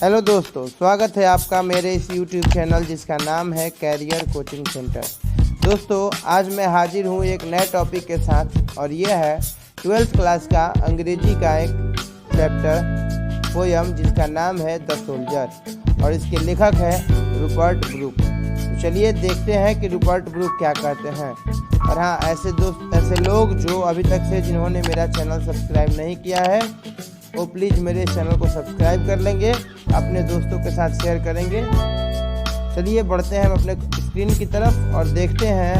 Hello दोस्तों, स्वागत है आपका मेरे इस यूट्यूब चैनल जिसका नाम है कैरियर कोचिंग सेंटर। दोस्तों, आज मैं हाजिर हूँ एक नए टॉपिक के साथ और ये है 12th क्लास का अंग्रेजी का एक चैप्टर पोयम जिसका नाम है द सोल्जर और इसके लेखक है रूपर्ट ब्रूक। तो चलिए देखते हैं कि रूपर्ट ब्रूक क्या कहते हैं। और हाँ, ऐसे लोग जो अभी तक से जिन्होंने मेरा चैनल सब्सक्राइब नहीं किया है वो प्लीज़ मेरे चैनल को सब्सक्राइब कर लेंगे, अपने दोस्तों के साथ शेयर करेंगे। चलिए बढ़ते हैं हम अपने स्क्रीन की तरफ और देखते हैं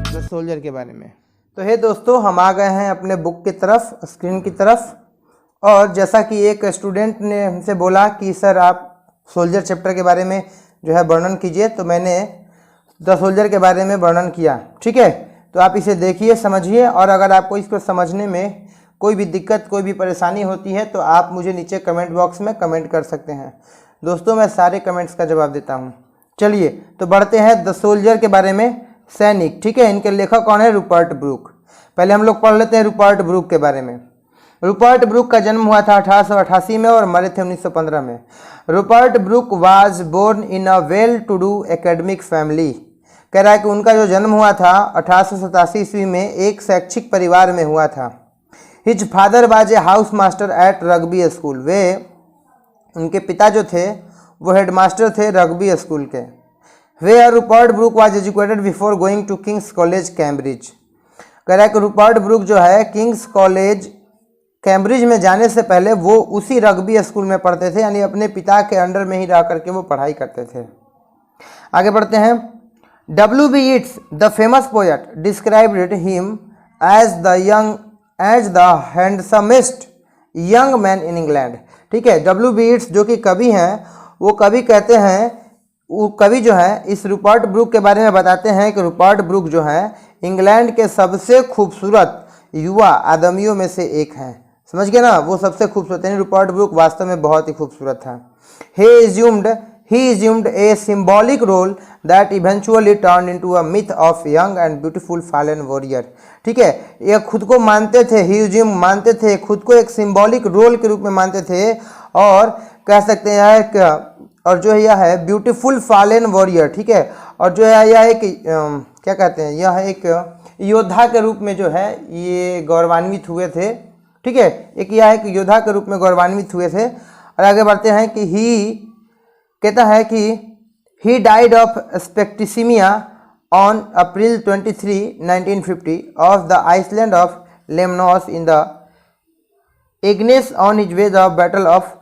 द सोल्जर के बारे में। तो हे दोस्तों, हम आ गए हैं अपने बुक की तरफ, स्क्रीन की तरफ। और जैसा कि एक स्टूडेंट ने हमसे बोला कि सर आप सोल्जर चैप्टर के बारे में जो है वर्णन कीजिए, तो मैंने द सोल्जर के बारे में वर्णन किया। ठीक है, तो आप इसे देखिए, समझिए, और अगर आपको इसको समझने में कोई भी दिक्कत, कोई भी परेशानी होती है तो आप मुझे नीचे कमेंट बॉक्स में कमेंट कर सकते हैं। दोस्तों, मैं सारे कमेंट्स का जवाब देता हूं। चलिए तो बढ़ते हैं द सोल्जर के बारे में। सैनिक, ठीक है, इनके लेखक कौन है? Rupert Brooke. पहले हम लोग पढ़ लेते हैं रूपर्ट ब्रूक के बारे में। रूपर्ट ब्रूक का जन्म हुआ था 1888 में और मरे थे 1915 में। Rupert Brooke was born in a well to do academic family. कह रहा है कि उनका जो जन्म हुआ था 1887 ईस्वी में एक शैक्षिक परिवार में हुआ था। His father was a house master at Rugby school. वे उनके पिता जो थे वो हेडमास्टर थे रग्बी स्कूल के। Where Rupert Brooke was educated before going to King's college Cambridge. कह रहा है कि रूपर्ट ब्रूक जो है किंग्स कॉलेज कैम्ब्रिज में जाने से पहले वो उसी रग्बी स्कूल में पढ़ते थे, यानी अपने पिता के अंडर में ही रह करके वो पढ़ाई करते थे। आगे बढ़ते हैं। W.B. Yeats, the famous poet, described him as the handsomest young man in England। ठीक है, W.B. Yeats जो कि कवि हैं, वो कवि कहते हैं, वो कवि जो है इस रूपर्ट ब्रूक के बारे में बताते हैं कि रूपर्ट ब्रूक जो है इंग्लैंड के सबसे खूबसूरत युवा आदमियों में से एक हैं। समझ गए ना, वो सबसे खूबसूरत, यानी रूपर्ट ब्रूक वास्तव में बहुत ही खूबसूरत था। He assumed a symbolic role that eventually turned into a myth of young and beautiful fallen warrior। ठीक है, ये खुद को मानते थे, he assumed मानते थे, खुद को एक सिंबॉलिक रोल के रूप में मानते थे, और कह सकते हैं और जो है यह है ब्यूटीफुल फॉलन वॉरियर। ठीक है, और जो है यह एक क्या कहते हैं, यह एक योद्धा के रूप में जो है ये गौरवान्वित हुए थे। ठीक है, यह एक योद्धा के रूप में गौरवान्वित हुए थे। और आगे बढ़ते हैं कि ही कहता है कि he died of septicaemia on April 23, 1950 off the island of Lemnos in the इग्नेस on his way the battle of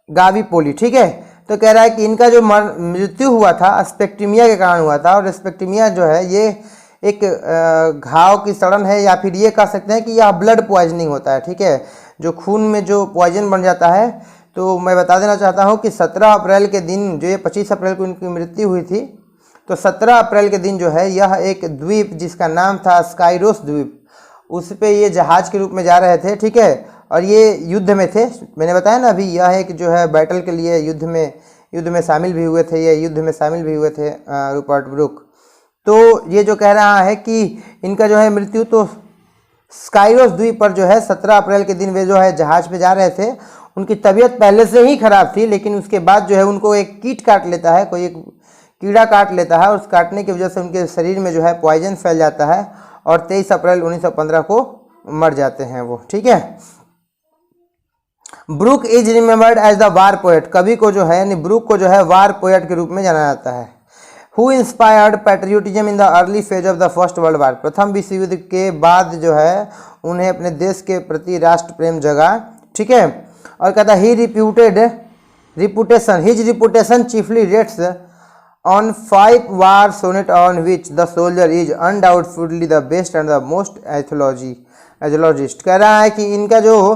Gallipoli. ठीक है, तो कह रहा है कि इनका जो मृत्यु हुआ था स्पेक्टिमिया के कारण हुआ था, और स्पेक्टिमिया जो है ये एक घाव की सड़न है, या फिर ये कह सकते हैं कि यह ब्लड पॉइजनिंग होता है। ठीक है, जो खून में जो पॉइजन बन जाता है। तो मैं बता देना चाहता हूं कि 17 अप्रैल के दिन, जो ये 25 अप्रैल को इनकी मृत्यु हुई थी, तो 17 अप्रैल के दिन जो है यह एक द्वीप जिसका नाम था स्काइरोस द्वीप, उस पे ये जहाज के रूप में जा रहे थे। ठीक है, और ये युद्ध में थे, मैंने बताया ना अभी, यह एक जो है बैटल के लिए युद्ध में शामिल भी हुए थे, ये युद्ध में शामिल भी हुए थे रूपर्ट ब्रूक। तो ये जो कह रहा है कि इनका जो है मृत्यु तो स्काइरोस द्वीप पर जो है 17 अप्रैल के दिन वे जो है जहाज पे जा रहे थे। उनकी तबीयत पहले से ही खराब थी, लेकिन उसके बाद जो है उनको एक कीट काट लेता है, कोई एक कीड़ा काट लेता है, और उस काटने की वजह से उनके शरीर में जो है पॉइजन फैल जाता है और 23 अप्रैल 1915 को मर जाते हैं वो। ठीक है, Brooke is remembered as the war poet. कवि को जो है, यानी ब्रूक को जो है वार पोएट के रूप में जाना जाता है। Who inspired patriotism in the early phase of the first world war. प्रथम विश्व युद्ध के बाद जो है उन्हें अपने देश के प्रति राष्ट्र प्रेम जगा। ठीक है, और कहता है his reputation chiefly rests on 5 war sonnet on which the soldier is undoubtedly the best and the most anthologised. कह रहा है कि इनका जो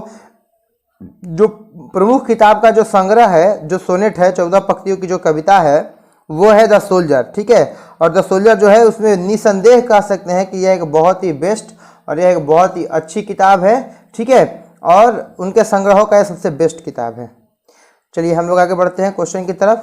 प्रमुख किताब का जो संग्रह है, जो सोनेट है, 14 पंक्तियों की जो कविता है, वो है द सोल्जर। ठीक है, और द सोल्जर जो है उसमें निसंदेह कह सकते हैं कि यह एक बहुत ही बेस्ट और यह एक बहुत ही अच्छी किताब है। ठीक है, और उनके संग्रहों का यह सबसे बेस्ट किताब है। चलिए हम लोग आगे बढ़ते हैं क्वेश्चन की तरफ।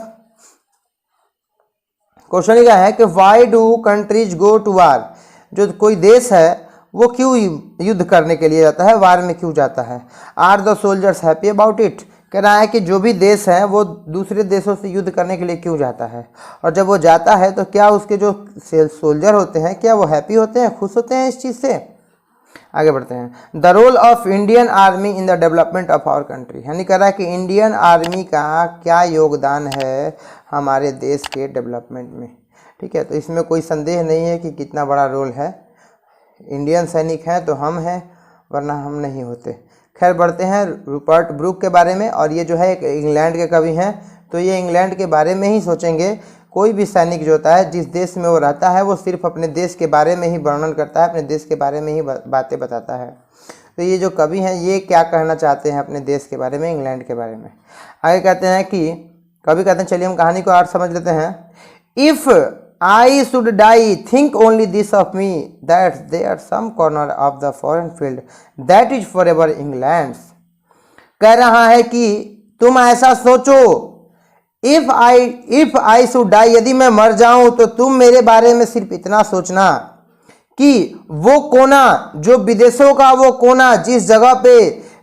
क्वेश्चन क्या है कि why do countries go to war. जो कोई देश है वो क्यों युद्ध करने के लिए जाता है, वार में क्यों जाता है। Are the soldiers happy about it. कह रहा है कि जो भी देश है वो दूसरे देशों से युद्ध करने के लिए क्यों जाता है, और जब वो जाता है तो क्या उसके जो सोल्जर होते हैं क्या वो हैप्पी होते हैं, खुश होते हैं इस चीज़ से। आगे बढ़ते हैं। The role of Indian army in the development of our country, यानी कह रहा है कि इंडियन आर्मी का क्या योगदान है हमारे देश के डेवलपमेंट में। ठीक है, तो इसमें कोई संदेह नहीं है कि कितना बड़ा रोल है। इंडियन सैनिक हैं तो हम हैं, वरना हम नहीं होते। खैर बढ़ते हैं रूपर्ट ब्रूक के बारे में, और ये जो है एक इंग्लैंड के कवि हैं, तो ये इंग्लैंड के बारे में ही सोचेंगे। कोई भी सैनिक जो होता है जिस देश में वो रहता है वो सिर्फ अपने देश के बारे में ही वर्णन करता है, अपने देश के बारे में ही बातें बताता है। तो ये जो कवि हैं ये क्या कहना चाहते हैं अपने देश के बारे में, इंग्लैंड के बारे में। आगे कहते हैं कि कवि कहते हैं, चलिए हम कहानी को और समझ लेते हैं। If I should die, think only this of me, that there some corner of the foreign field that is forever England's। कह रहा है कि तुम ऐसा सोचो, if I should die, यदि मैं मर जाऊं तो तुम मेरे बारे में सिर्फ इतना सोचना कि वो कोना, जो विदेशों का वो कोना जिस जगह पे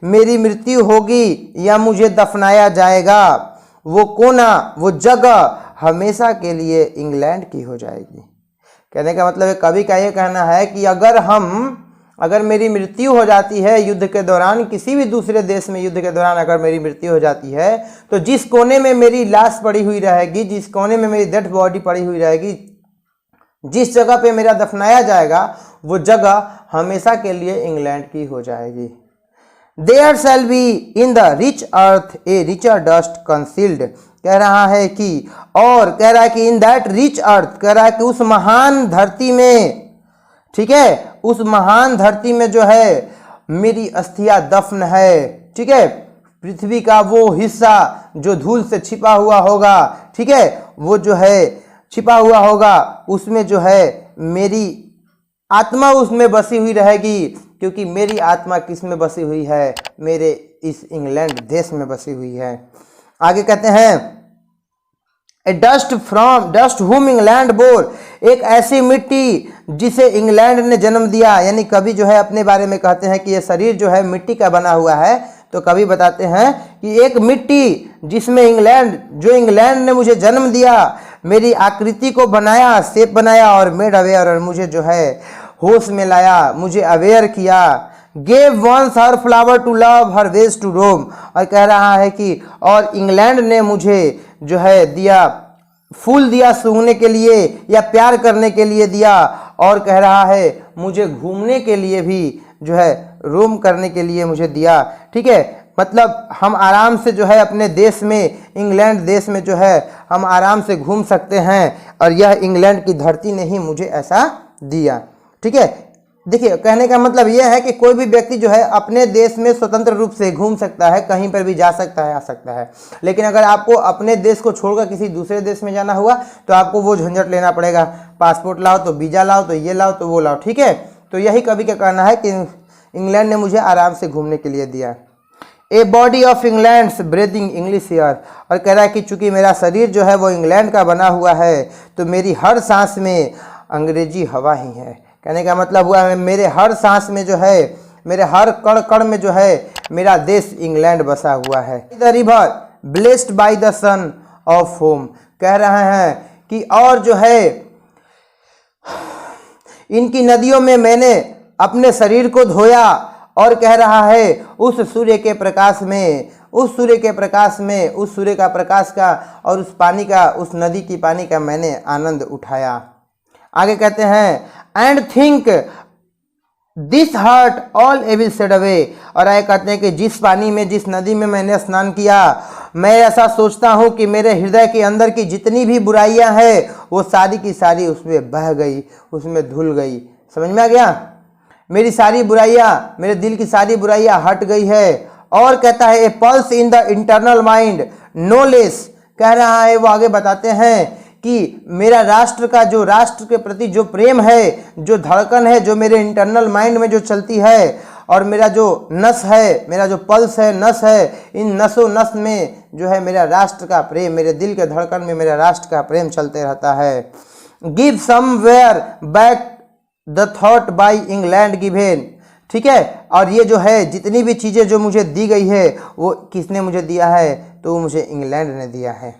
मेरी मृत्यु होगी या मुझे दफनाया जाएगा, वो कोना, वो जगह हमेशा के लिए इंग्लैंड की हो जाएगी। कहने का मतलब है, कवि का ये कहना है कि अगर मेरी मृत्यु हो जाती है युद्ध के दौरान, किसी भी दूसरे देश में युद्ध के दौरान अगर मेरी मृत्यु हो जाती है, तो जिस कोने में मेरी लाश पड़ी हुई रहेगी, जिस कोने में मेरी डेड बॉडी पड़ी हुई रहेगी, जिस जगह पे मेरा दफनाया जाएगा, वो जगह हमेशा के लिए इंग्लैंड की हो जाएगी। There shall be in the rich earth a richer dust concealed, कह रहा है कि, और कह रहा है कि इन दैट रिच अर्थ, कह रहा है कि उस महान धरती में, ठीक है, उस महान धरती में जो है मेरी अस्थियां दफन है। ठीक है, पृथ्वी का वो हिस्सा जो धूल से छिपा हुआ होगा, ठीक है, वो जो है छिपा हुआ होगा, उसमें जो है मेरी आत्मा उसमें बसी हुई रहेगी, क्योंकि मेरी आत्मा किस में बसी हुई है, मेरे इस इंग्लैंड देश में बसी हुई है। आगे कहते हैं, ए डस्ट हुम इंग्लैंड बोर, एक ऐसी मिट्टी जिसे इंग्लैंड ने जन्म दिया। यानी कवि जो है अपने बारे में कहते हैं कि ये शरीर जो है मिट्टी का बना हुआ है, तो कवि बताते हैं कि एक मिट्टी जिसमें इंग्लैंड ने मुझे जन्म दिया, मेरी आकृति को बनाया, शेप बनाया, और मेड अवेयर, और मुझे जो है होश में लाया, मुझे अवेयर किया। Gave once her flowers to love her ways to roam, और कह रहा है कि और इंग्लैंड ने मुझे जो है दिया, फूल दिया सूंघने के लिए या प्यार करने के लिए दिया, और कह रहा है मुझे घूमने के लिए भी जो है रोम करने के लिए मुझे दिया। ठीक है, मतलब हम आराम से जो है अपने देश में, इंग्लैंड देश में जो है हम आराम से घूम सकते हैं, और यह इंग्लैंड की धरती ने ही मुझे ऐसा दिया। ठीक है, देखिए कहने का मतलब यह है कि कोई भी व्यक्ति जो है अपने देश में स्वतंत्र रूप से घूम सकता है, कहीं पर भी जा सकता है, आ सकता है, लेकिन अगर आपको अपने देश को छोड़कर किसी दूसरे देश में जाना हुआ तो आपको वो झंझट लेना पड़ेगा, पासपोर्ट लाओ तो वीज़ा लाओ तो ये लाओ तो वो लाओ। ठीक है, तो यही कवि का कहना है कि इंग्लैंड ने मुझे आराम से घूमने के लिए दिया। A body of England's breathing English air, और कह रहा है कि चूंकि मेरा शरीर जो है वो इंग्लैंड का बना हुआ है, तो मेरी हर सांस में अंग्रेजी हवा ही है। कहने का मतलब हुआ है मेरे हर सांस में जो है, मेरे हर कण कण में जो है मेरा देश इंग्लैंड बसा हुआ है। The river blessed by the son of home, कह रहे हैं कि और जो है इनकी नदियों में मैंने अपने शरीर को धोया, और कह रहा है उस सूर्य के प्रकाश में, उस सूर्य के प्रकाश में, उस सूर्य का प्रकाश का और उस पानी का, उस नदी की पानी का मैंने आनंद उठाया। आगे कहते हैं and think this heart all evil shed away, और आगे कहते हैं कि जिस पानी में, जिस नदी में मैंने स्नान किया, मैं ऐसा सोचता हूँ कि मेरे हृदय के अंदर की जितनी भी बुराइयां हैं वो सारी की सारी उसमें बह गई, उसमें धुल गई। समझ में आ गया? मेरी सारी बुराइयां, मेरे दिल की सारी बुराइयां हट गई है। और कहता है a pulse in the eternal mind no less, कह रहा है वो आगे बताते हैं कि मेरा राष्ट्र का, जो राष्ट्र के प्रति जो प्रेम है, जो धड़कन है, जो मेरे इंटरनल माइंड में जो चलती है, और मेरा जो नस है, मेरा जो पल्स है, नस है, इन नसों नस में जो है मेरा राष्ट्र का प्रेम, मेरे दिल के धड़कन में मेरा राष्ट्र का प्रेम चलते रहता है। Give somewhere back the thought by England given, ठीक है। और ये जो है जितनी भी चीज़ें जो मुझे दी गई है वो किसने मुझे दिया है, तो मुझे इंग्लैंड ने दिया है।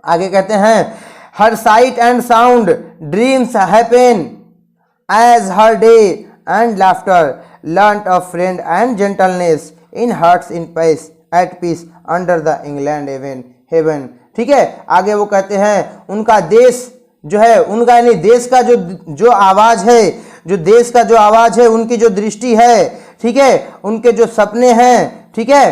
आगे कहते हैं her sight and sound dreams happen as her day and laughter learn of friend and gentleness in hearts in peace at peace under the England heaven. ठीक है। आगे वो कहते हैं उनका देश जो है, उनका यानी देश का जो आवाज़ है, जो देश का जो आवाज़ है, उनकी जो दृष्टि है, ठीक है, उनके जो सपने हैं, ठीक है।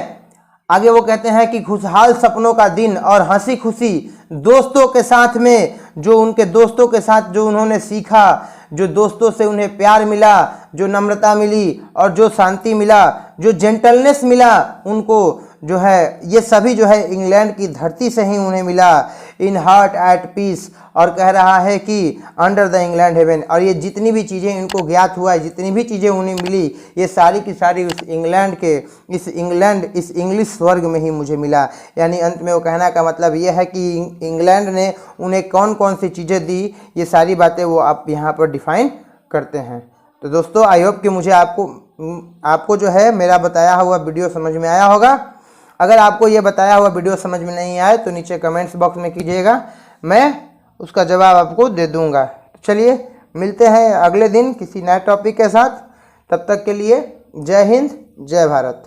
आगे वो कहते हैं कि खुशहाल सपनों का दिन और हंसी खुशी दोस्तों के साथ में, जो उनके दोस्तों के साथ जो उन्होंने सीखा, जो दोस्तों से उन्हें प्यार मिला, जो नम्रता मिली और जो शांति मिला, जो जेंटलनेस मिला उनको जो है, ये सभी जो है इंग्लैंड की धरती से ही उन्हें मिला। इन हार्ट एट पीस, और कह रहा है कि अंडर द इंग्लैंड हेवन, और ये जितनी भी चीज़ें इनको ज्ञात हुआ है, जितनी भी चीज़ें उन्हें मिली, ये सारी की सारी उस इंग्लैंड के इस इंग्लिश स्वर्ग में ही मुझे मिला। यानी अंत में वो कहना का मतलब ये है कि इंग्लैंड ने उन्हें कौन कौन सी चीज़ें दी, ये सारी बातें वो आप यहाँ पर डिफाइन करते हैं। तो दोस्तों आई होप कि मुझे आपको जो है मेरा बताया हुआ वीडियो समझ में आया होगा। अगर आपको ये बताया हुआ वीडियो समझ में नहीं आए तो नीचे कमेंट्स बॉक्स में कीजिएगा, मैं उसका जवाब आपको दे दूंगा। चलिए मिलते हैं अगले दिन किसी नए टॉपिक के साथ, तब तक के लिए जय हिंद जय भारत।